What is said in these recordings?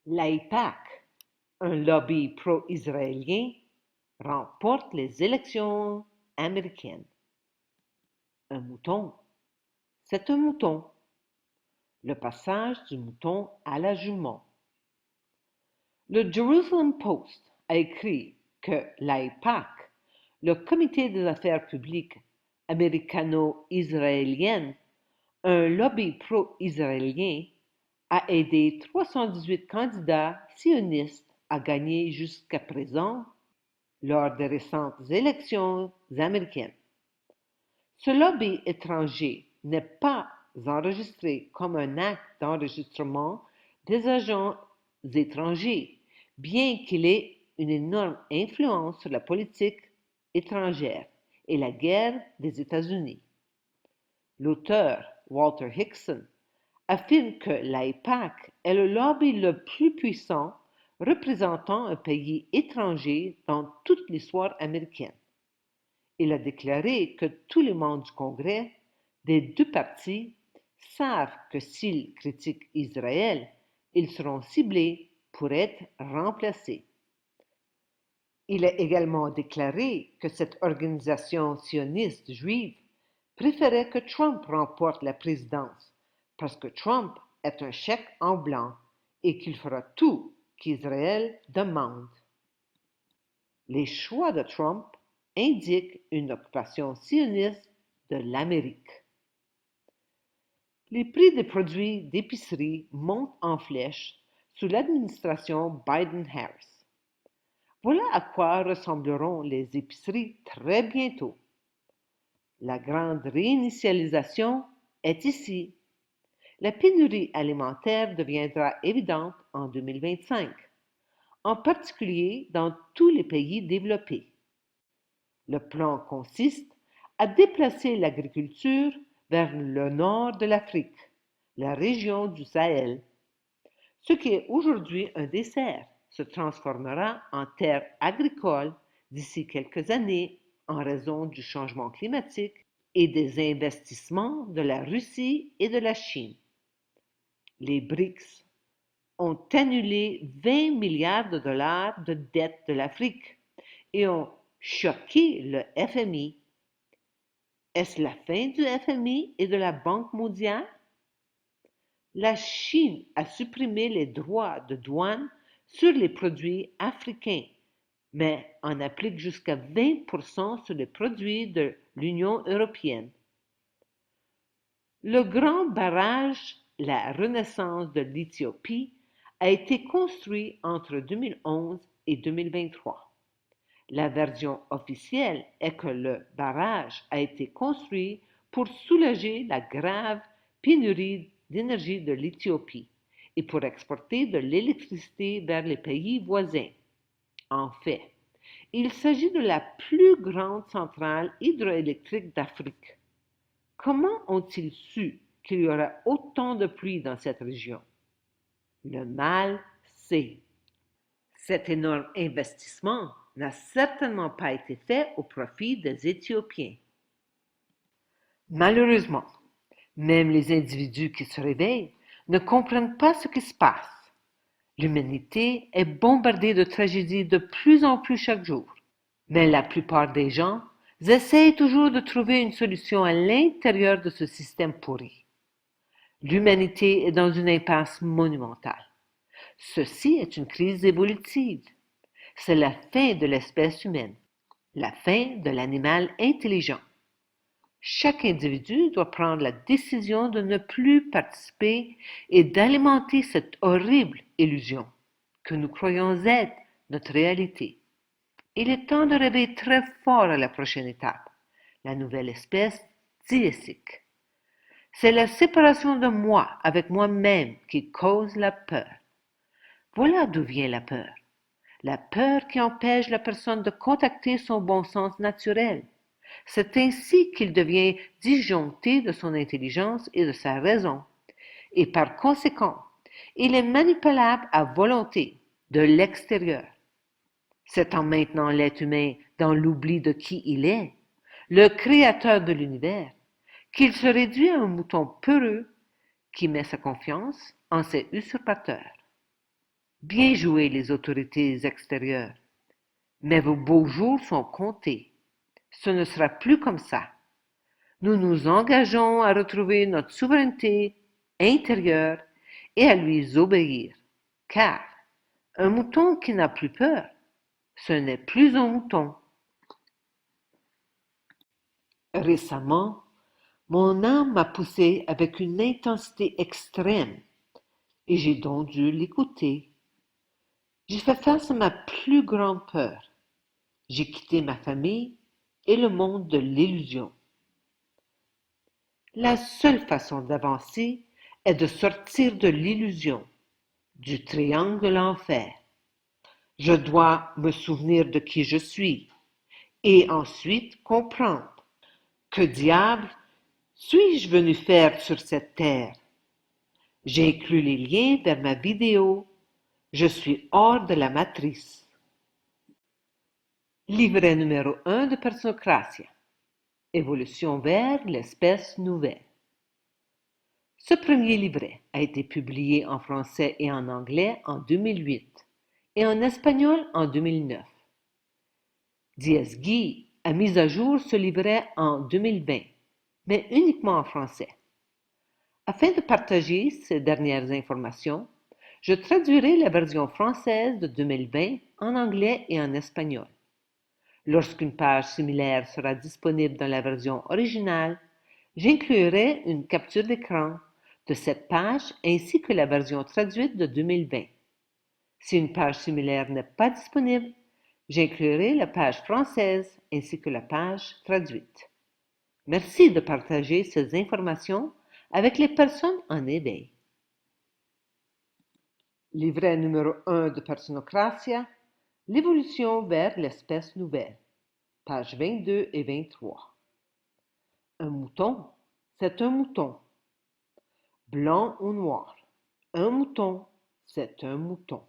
L'AIPAC, un lobby pro-israélien, remporte les élections américaines. Un mouton, c'est un mouton. Le passage du mouton à la jument. Le Jerusalem Post a écrit que l'AIPAC, le Comité des affaires publiques américano-israélienne, un lobby pro-israélien, a aidé 318 candidats sionistes à gagner jusqu'à présent lors des récentes élections américaines. Ce lobby étranger n'est pas enregistré comme un acte d'enregistrement des agents étrangers, bien qu'il ait une énorme influence sur la politique étrangère et la guerre des États-Unis. L'auteur Walter Hickson affirme que l'AIPAC est le lobby le plus puissant représentant un pays étranger dans toute l'histoire américaine. Il a déclaré que tous les membres du Congrès des deux partis savent que s'ils critiquent Israël, ils seront ciblés pour être remplacés. Il a également déclaré que cette organisation sioniste juive préférait que Trump remporte la présidence parce que Trump est un chèque en blanc et qu'il fera tout qu'Israël demande. Les choix de Trump indiquent une occupation sioniste de l'Amérique. Les prix des produits d'épicerie montent en flèche sous l'administration Biden-Harris. Voilà à quoi ressembleront les épiceries très bientôt. La grande réinitialisation est ici. La pénurie alimentaire deviendra évidente en 2025, en particulier dans tous les pays développés. Le plan consiste à déplacer l'agriculture vers le nord de l'Afrique, la région du Sahel. Ce qui est aujourd'hui un dessert se transformera en terre agricole d'ici quelques années en raison du changement climatique et des investissements de la Russie et de la Chine. Les BRICS ont annulé 20 milliards de dollars de dettes de l'Afrique et ont choqué le FMI. Est-ce la fin du FMI et de la Banque mondiale? La Chine a supprimé les droits de douane sur les produits africains, mais en applique jusqu'à 20% sur les produits de l'Union européenne. Le grand barrage La Renaissance de l'Éthiopie a été construit entre 2011 et 2023. La version officielle est que le barrage a été construit pour soulager la grave pénurie d'énergie de l'Éthiopie et pour exporter de l'électricité vers les pays voisins. En fait, il s'agit de la plus grande centrale hydroélectrique d'Afrique. Comment ont-ils su qu'il y aura autant de pluie dans cette région? Le mal sait. Cet énorme investissement n'a certainement pas été fait au profit des Éthiopiens. Malheureusement, même les individus qui se réveillent ne comprennent pas ce qui se passe. L'humanité est bombardée de tragédies de plus en plus chaque jour. Mais la plupart des gens essayent toujours de trouver une solution à l'intérieur de ce système pourri. L'humanité est dans une impasse monumentale. Ceci est une crise évolutive. C'est la fin de l'espèce humaine, la fin de l'animal intelligent. Chaque individu doit prendre la décision de ne plus participer et d'alimenter cette horrible illusion que nous croyons être notre réalité. Il est temps de rêver très fort à la prochaine étape, la nouvelle espèce déifique. C'est la séparation de moi avec moi-même qui cause la peur. Voilà d'où vient la peur. La peur qui empêche la personne de contacter son bon sens naturel. C'est ainsi qu'il devient disjoncté de son intelligence et de sa raison. Et par conséquent, il est manipulable à volonté de l'extérieur. C'est en maintenant l'être humain dans l'oubli de qui il est, le créateur de l'univers, qu'il se réduit à un mouton peureux qui met sa confiance en ses usurpateurs. Bien joué les autorités extérieures, mais vos beaux jours sont comptés. Ce ne sera plus comme ça. Nous nous engageons à retrouver notre souveraineté intérieure et à lui obéir, car un mouton qui n'a plus peur, ce n'est plus un mouton. Récemment, mon âme m'a poussé avec une intensité extrême et j'ai donc dû l'écouter. J'ai fait face à ma plus grande peur. J'ai quitté ma famille et le monde de l'illusion. La seule façon d'avancer est de sortir de l'illusion, du triangle de l'enfer. Je dois me souvenir de qui je suis et ensuite comprendre que diable suis-je venu faire sur cette terre. J'ai inclus les liens vers ma vidéo. Je suis hors de la matrice. Livret numéro 1 de Personocratia. Évolution vers l'espèce nouvelle. Ce premier livret a été publié en français et en anglais en 2008 et en espagnol en 2009. Diez Guy a mis à jour ce livret en 2020, mais uniquement en français. Afin de partager ces dernières informations, je traduirai la version française de 2020 en anglais et en espagnol. Lorsqu'une page similaire sera disponible dans la version originale, j'inclurai une capture d'écran de cette page ainsi que la version traduite de 2020. Si une page similaire n'est pas disponible, j'inclurai la page française ainsi que la page traduite. Merci de partager ces informations avec les personnes en éveil. Livret numéro 1 de Personocratia, l'évolution vers l'espèce nouvelle, pages 22 et 23. Un mouton, c'est un mouton. Blanc ou noir, un mouton, c'est un mouton.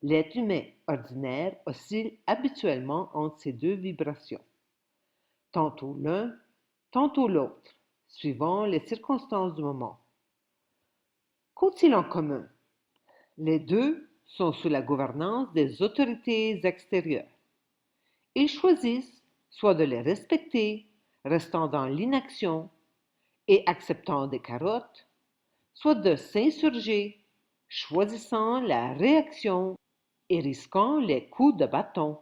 L'être humain ordinaire oscille habituellement entre ces deux vibrations, tantôt l'un, tantôt l'autre, suivant les circonstances du moment. Qu'ont-ils en commun? Les deux sont sous la gouvernance des autorités extérieures. Ils choisissent soit de les respecter, restant dans l'inaction et acceptant des carottes, soit de s'insurger, choisissant la réaction et risquant les coups de bâton.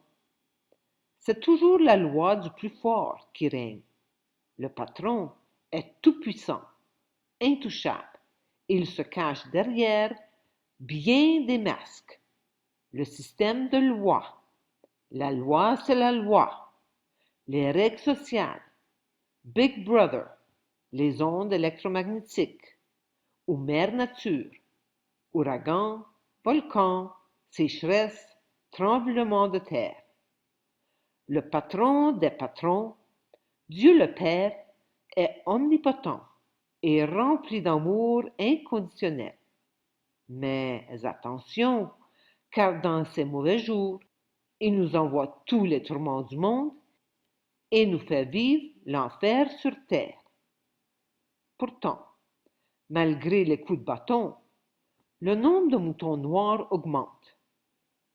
C'est toujours la loi du plus fort qui règne. Le patron est tout-puissant, intouchable. Il se cache derrière bien des masques. Le système de loi. La loi, c'est la loi. Les règles sociales. Big Brother. Les ondes électromagnétiques. Ou mère nature. Ouragan, volcan, sécheresse, tremblement de terre. Le patron des patrons, Dieu le Père, est omnipotent et rempli d'amour inconditionnel. Mais attention, car dans ces mauvais jours, il nous envoie tous les tourments du monde et nous fait vivre l'enfer sur terre. Pourtant, malgré les coups de bâton, le nombre de moutons noirs augmente.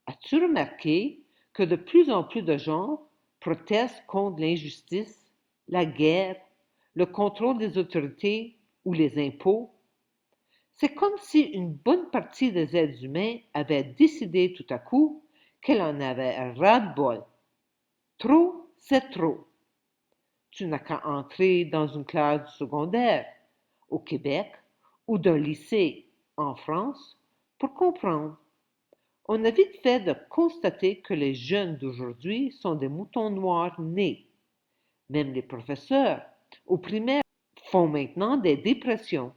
As-tu remarqué que de plus en plus de gens protestent contre l'injustice, la guerre, le contrôle des autorités ou les impôts? C'est comme si une bonne partie des êtres humains avait décidé tout à coup qu'elle en avait ras-le-bol. Trop, c'est trop. Tu n'as qu'à entrer dans une classe du secondaire au Québec ou d'un lycée en France pour comprendre. On a vite fait de constater que les jeunes d'aujourd'hui sont des moutons noirs nés. Même les professeurs au primaire font maintenant des dépressions.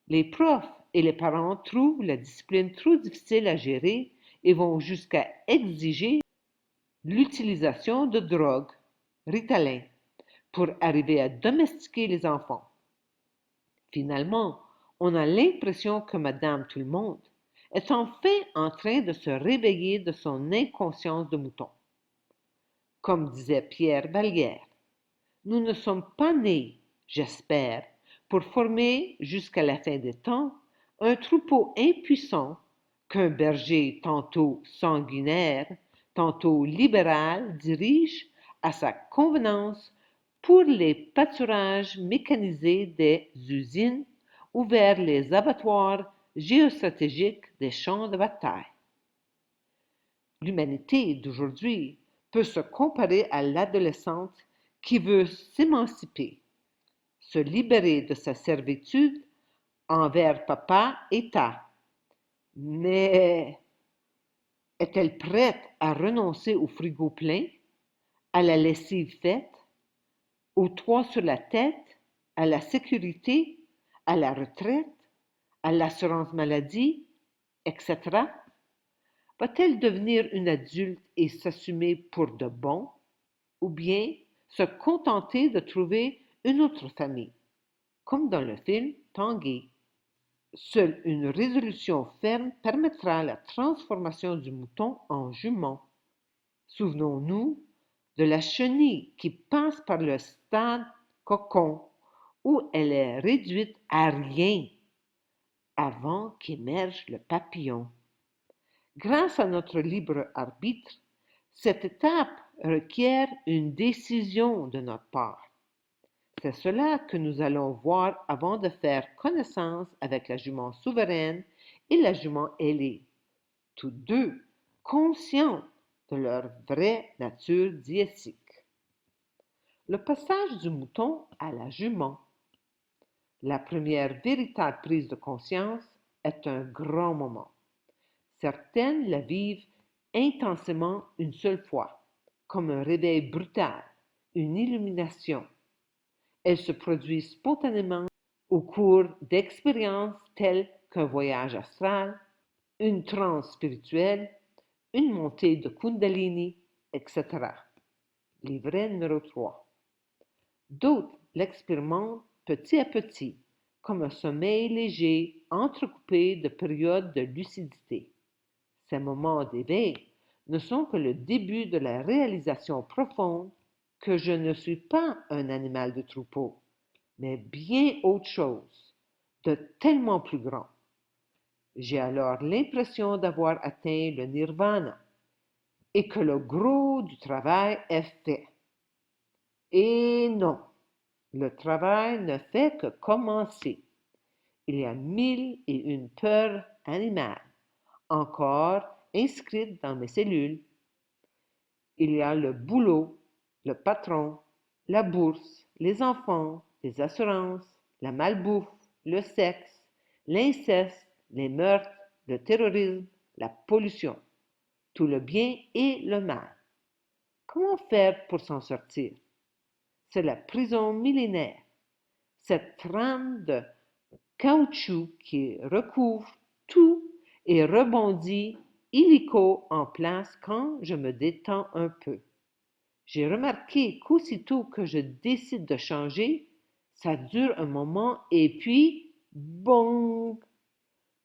Les profs et les parents trouvent la discipline trop difficile à gérer et vont jusqu'à exiger l'utilisation de drogues, Ritalin, pour arriver à domestiquer les enfants. Finalement, on a l'impression que Madame Tout-le-Monde est enfin en train de se réveiller de son inconscience de mouton. Comme disait Pierre Vallière, nous ne sommes pas nés, j'espère, pour former jusqu'à la fin des temps un troupeau impuissant qu'un berger tantôt sanguinaire, tantôt libéral dirige à sa convenance pour les pâturages mécanisés des usines ou vers les abattoirs géostratégiques des champs de bataille. L'humanité d'aujourd'hui peut se comparer à l'adolescente qui veut s'émanciper, se libérer de sa servitude envers papa État. Mais est-elle prête à renoncer au frigo plein, à la lessive faite, au toit sur la tête, à la sécurité, à la retraite, à l'assurance maladie, etc.? Va-t-elle devenir une adulte et s'assumer pour de bon, ou bien se contenter de trouver une autre famille, comme dans le film Tanguy? Seule une résolution ferme permettra la transformation du mouton en jument. Souvenons-nous de la chenille qui passe par le stade cocon, où elle est réduite à rien avant qu'émerge le papillon. Grâce à notre libre arbitre, cette étape requiert une décision de notre part. C'est cela que nous allons voir avant de faire connaissance avec la jument souveraine et la jument ailée, tous deux conscients de leur vraie nature diétique. Le passage du mouton à la jument. La première véritable prise de conscience est un grand moment. Certaines la vivent intensément une seule fois, comme un réveil brutal, une illumination. Elle se produit spontanément au cours d'expériences telles qu'un voyage astral, une transe spirituelle, une montée de Kundalini, etc. Livret numéro 3. D'autres l'expérimentent petit à petit, comme un sommeil léger entrecoupé de périodes de lucidité. Ces moments d'éveil ne sont que le début de la réalisation profonde que je ne suis pas un animal de troupeau, mais bien autre chose, de tellement plus grand. J'ai alors l'impression d'avoir atteint le nirvana et que le gros du travail est fait. Et non, le travail ne fait que commencer. Il y a 1001 peurs animales encore inscrites dans mes cellules. Il y a le boulot, le patron, la bourse, les enfants, les assurances, la malbouffe, le sexe, l'inceste, les meurtres, le terrorisme, la pollution, tout le bien et le mal. Comment faire pour s'en sortir? C'est la prison millénaire, cette trame de caoutchouc qui recouvre tout et rebondit illico en place quand je me détends un peu. J'ai remarqué qu'aussitôt que je décide de changer, ça dure un moment et puis, bong,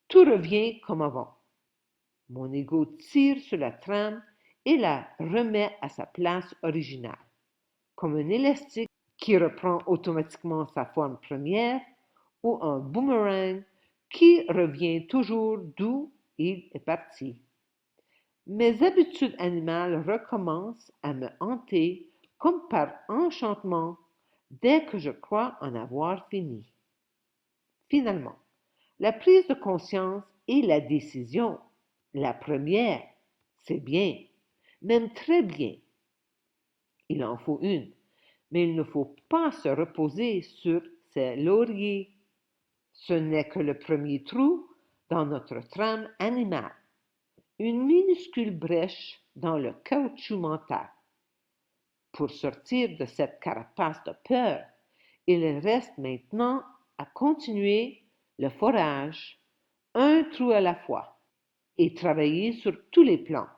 tout revient comme avant. Mon ego tire sur la trame et la remet à sa place originale, comme un élastique qui reprend automatiquement sa forme première ou un boomerang qui revient toujours d'où il est parti. Mes habitudes animales recommencent à me hanter comme par enchantement dès que je crois en avoir fini. Finalement, la prise de conscience et la décision, la première, c'est bien, même très bien. Il en faut une, mais il ne faut pas se reposer sur ses lauriers. Ce n'est que le premier trou dans notre trame animale, une minuscule brèche dans le caoutchouc mental. Pour sortir de cette carapace de peur, il reste maintenant à continuer le forage, un trou à la fois, et travailler sur tous les plans,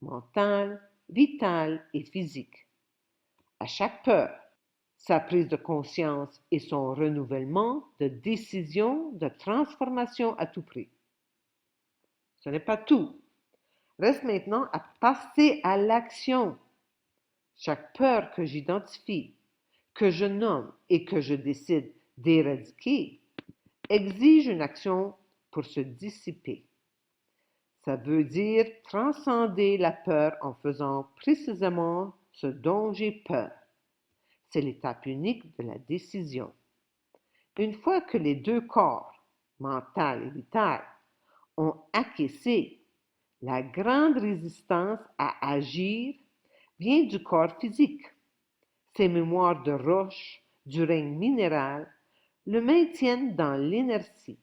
mental, vital et physique. À chaque peur, sa prise de conscience et son renouvellement de décision de transformation à tout prix. Ce n'est pas tout. Reste maintenant à passer à l'action. Chaque peur que j'identifie, que je nomme et que je décide d'éradiquer exige une action pour se dissiper. Ça veut dire transcender la peur en faisant précisément ce dont j'ai peur. C'est l'étape unique de la décision. Une fois que les deux corps, mental et vital, ont acquiescé, la grande résistance à agir vient du corps physique. Ces mémoires de roche du règne minéral le maintiennent dans l'inertie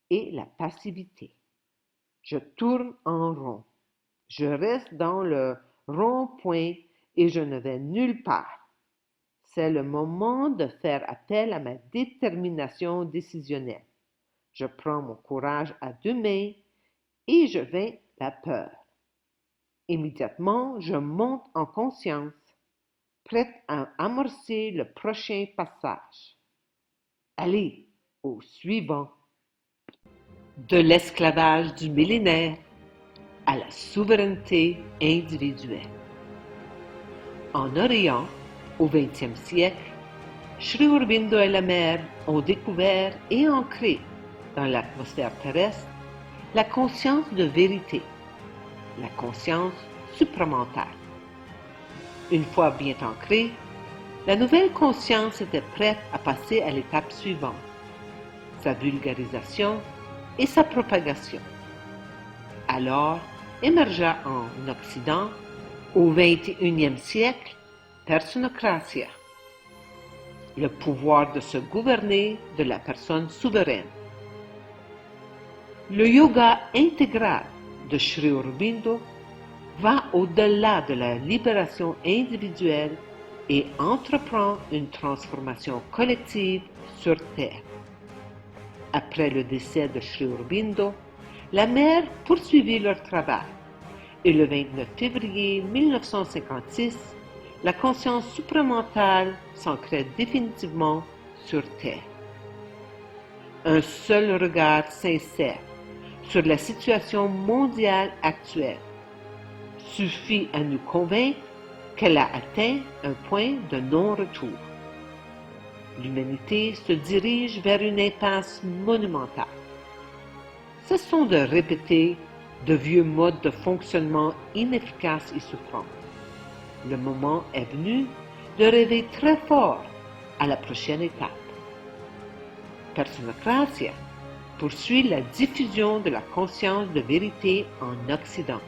et la passivité. Je tourne en rond. Je reste dans le rond-point et je ne vais nulle part. C'est le moment de faire appel à ma détermination décisionnelle. Je prends mon courage à deux mains et je vainc la peur. Immédiatement, je monte en conscience, prête à amorcer le prochain passage. Allez, au suivant. De l'esclavage du millénaire à la souveraineté individuelle. En Orient, au XXe siècle, Sri Aurobindo et la mère ont découvert et ancré dans l'atmosphère terrestre la conscience de vérité, la conscience supramentale. Une fois bien ancrée, la nouvelle conscience était prête à passer à l'étape suivante, sa vulgarisation et sa propagation. Alors émergea en Occident, au XXIe siècle, Personocratia, le pouvoir de se gouverner de la personne souveraine. Le yoga intégral de Sri Aurobindo va au-delà de la libération individuelle et entreprend une transformation collective sur Terre. Après le décès de Sri Aurobindo, la mère poursuivit leur travail et le 29 février 1956, la conscience supramentale s'ancrait définitivement sur Terre. Un seul regard sincère sur la situation mondiale actuelle suffit à nous convaincre qu'elle a atteint un point de non-retour. L'humanité se dirige vers une impasse monumentale. Cessons de répéter de vieux modes de fonctionnement inefficaces et souffrants. Le moment est venu de rêver très fort à la prochaine étape. Personocratia poursuit la diffusion de la conscience de vérité en Occident.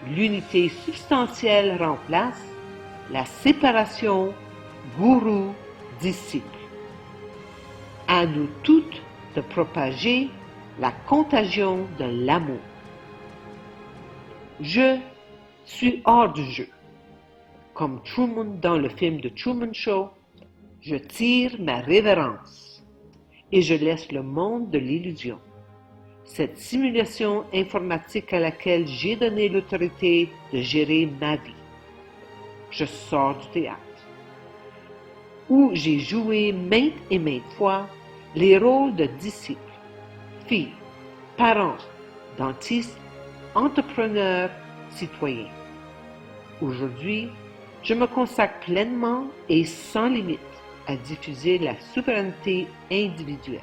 L'unité substantielle remplace la séparation gourou-disciple. À nous toutes de propager la contagion de l'amour. Je suis hors du jeu. Comme Truman dans le film de Truman Show, je tire ma révérence et je laisse le monde de l'illusion. Cette simulation informatique à laquelle j'ai donné l'autorité de gérer ma vie. Je sors du théâtre, où j'ai joué maintes et maintes fois les rôles de disciple, fille, parent, dentiste, entrepreneur, citoyen. Aujourd'hui, je me consacre pleinement et sans limite à diffuser la souveraineté individuelle,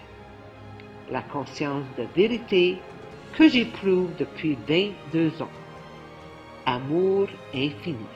la conscience de vérité que j'éprouve depuis 22 ans. Amour infini.